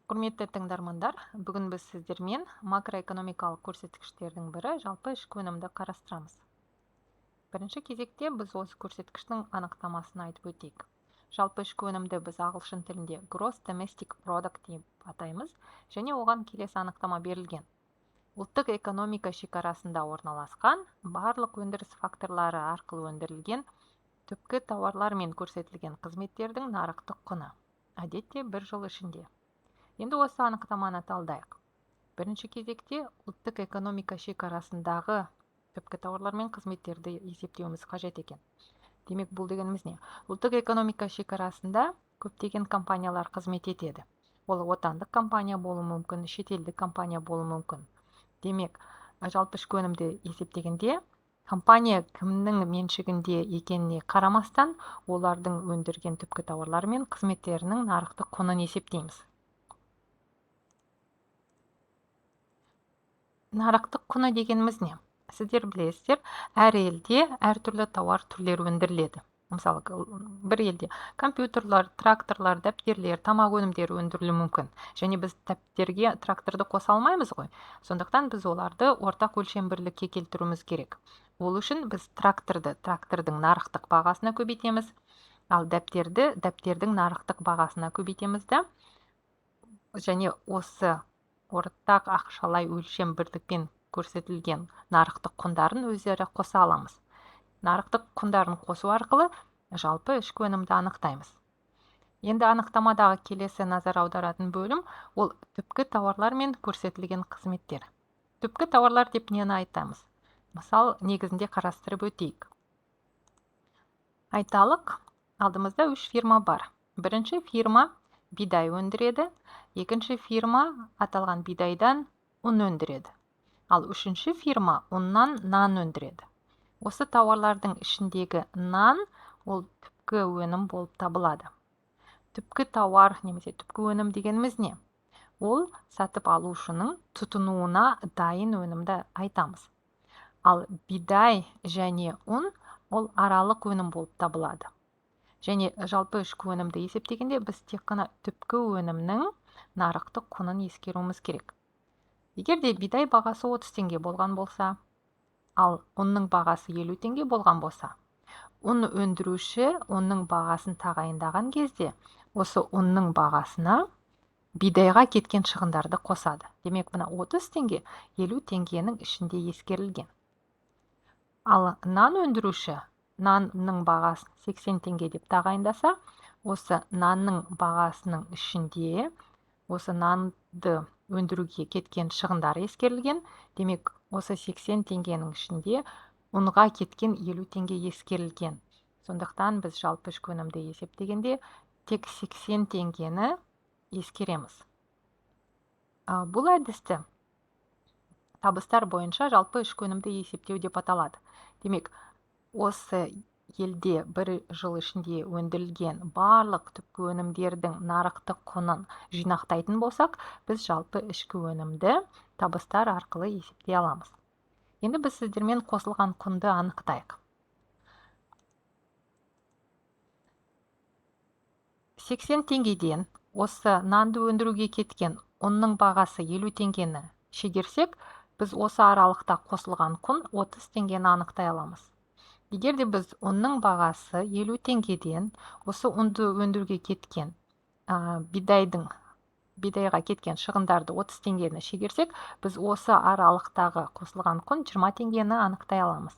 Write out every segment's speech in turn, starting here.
Құрметті тыңдармандар, бүгін біз сіздермен макроэкономикалық көрсеткіштердің бірі жалпы ішкі өнімді қарастырамыз. Бірінші кезекте біз осы көрсеткіштің анықтамасын айтып өтейік. Жалпы ішкі өнімді біз ағылшын тілінде Gross Domestic Product деп атаймыз, және оған келесі анықтама берілген. Ұлттық экономика шекарасында орналасқан барлық өндіріс факторлары арқылы өндірілген түпкі тауарлар мен көрсетілген қызметтердің нарықтық құны, әдетте 1 жыл ішінде. Енді осы анықтаманы талдайық. Бірінші кезекте ұлттық экономика шекарасындағы түпкі тауарлар мен қызметтерді есептеуіміз қажет екен. Демек, бұл дегеніміз не? Ұлттық экономика шекарасында көптеген компаниялар қызмет етеді. Ол отандық компания болуы мүмкін, шетелдік компания болуы мүмкін. Демек, жалпы ішкі өнімді есептегенде компания кімнің меншігінде екеніне қарамастан, олардың өндірген түпкі тауарлар мен қызметтерінің нарықтық құнын есептейміз. Нарықтық құны дегеніміз не? Сіздер білесіздер, әр елде әртүрлі тауар түрлері өндіріледі. Мысалы, бір елде компьютерлар, тракторлар, дәптерлер, тамақ өнімдері өндірілуі мүмкін. Және біз дәптерге тракторды қоса алмаймыз ғой. Сондықтан біз оларды ортақ өлшем бірлікке келтіруіміз керек. Ол үшін біз трактордың нарықтық бағасына көбейтеміз, ал дәптердің нарықтық бағасына көбейтеміз да, және осы ортақ ақшалай өлшем бірлікпен көрсетілген нарықтық құндарын өздері қоса аламыз. Нарықтық құндарын қосу арқылы жалпы ішкі өнімді анықтаймыз. Енді анықтамадағы келесі назар аударатын бөлім ол түпкі тауарлар мен көрсетілген қызметтер. Түпкі тауарлар деп нені айтамыз? Мысал негізінде қарастырып өтейік. Айталық, алдымызда 3 фирма бар. Бірінші фирма бидай өндіреді, екінші фирма аталған бидайдан ұн өндіреді. Ал үшінші фирма ұннан нан өндіреді. Осы тауарлардың ішіндегі нан ол түпкі өнім болып табылады. Түпкі тауар немесе түпкі өнім дегеніміз не? Ол сатып алушының тұтынуына дайын өнімді айтамыз. Ал бидай және ұн ол аралық өнім болып табылады. Және жалпы ішкі өнімді есептегенде біз тек қана түпкі өнімнің нарықтық құнын ескеруіміз керек. Егер де бидай бағасы 30 теңге болған болса, ал ұнның бағасы 50 теңге болған болса, ұн өндіруші ұнның бағасын тағайындаған кезде, осы ұнның бағасына бидайға кеткен шығындарды қосады. Демек, мына 30 теңге 50 теңгенің ішінде ескерілген. Ал нан өндіруші нанның бағасын 80 теңге деп тағайындаса, осы нанның бағасының ішінде осы нанды өндіруге кеткен шығындар ескерілген. Демек, осы 80 теңгенің ішінде ұнға кеткен 50 теңге ескерілген. Сондықтан біз жалпы ішкі өнімді есептегенде тек 80 теңгені ескереміз. Бұл әдісті табыстар бойынша жалпы ішкі өнімді есептеу деп аталады. Демек, осы елде 1 жыл ішінде өндірілген барлық түпкі өнімдердің нарықтық құнын жинақтайтын болсақ, біз жалпы ішкі өнімді табыстар арқылы есептей аламыз. Енді біз сіздермен қосылған құнды анықтайық. 80 теңгеден осы нанды өндіруге кеткен ұнның бағасы 50 теңгені шегерсек, біз осы аралықта қосылған құн 30 теңгені анықтай аламыз. Егер де біз ұнның бағасы 50 теңгеден осы ұнды өндіруге кеткен бидайға кеткен шығындарды 30 теңгені шегерсек, біз осы аралықтағы қосылған құн 20 теңгені анықтай аламыз.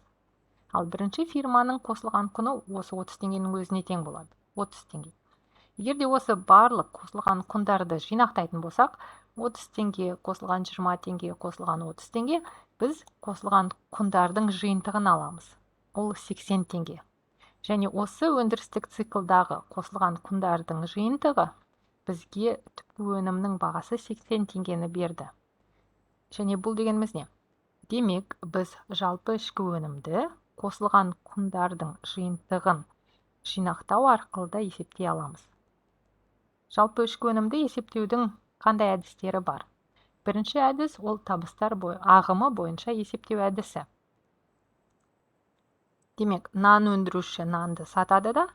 Ал бірінші фирманың қосылған құны осы 30 теңгенің өзіне тең болады. 30 теңге. Егер де осы барлық қосылған құндарды жинақтайтын болсақ, 30 теңге қосылған 20 теңге қосылған 30 теңге, біз қосылған құндардың жиынтығын аламыз. Ол 80 теңге. Және осы өндірістік циклдағы қосылған құндардың жиынтығы бізге түпкі өнімнің бағасы 80 теңгені берді. Және бұл дегеніміз не? Демек, біз жалпы ішкі өнімді қосылған құндардың жиынтығын жинақтау арқылы да есептей аламыз. Жалпы ішкі өнімді есептеудің қандай әдістері бар? Бірінші әдіс ол табыстар ағымы бойынша есептеу әдісі. Демек, нан өндіруші нанды сатады да,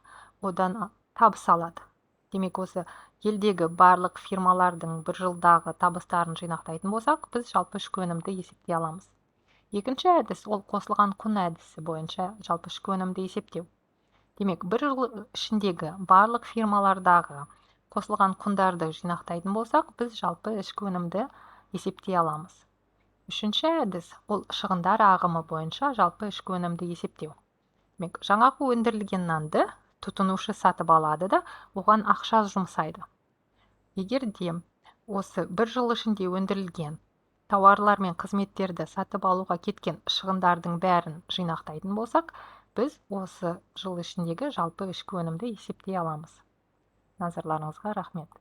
одан табыс алады. Демек, осы елдегі барлық фирмалардың бір жылдағы табыстарын жинақтайтын болсақ, біз жалпы ішкі өнімді есептей аламыз. Екінші әдіс ол қосылған құн әдісі бойынша жалпы ішкі өнімді есептеу. Демек, бір жыл ішіндегі барлық фирмалардағы қосылған құндарды жинақтайтын болсақ, біз жалпы ішкі өнімді есептей аламыз. Үшінші әдіс ол шығындар ағымы бойынша жалпы ішкі өнімді есептеу. Демек, жаңағы өндірілген нанды тұтынушы сатып алады да, оған ақша жұмсайды. Егер де осы бір жыл ішінде өндірілген тауарлар мен қызметтерді сатып алуға кеткен шығындардың бәрін жинақтайтын болсақ, біз осы жыл ішіндегі жалпы ішкі өнімді есептей аламыз. Назарларыңызға рахмет.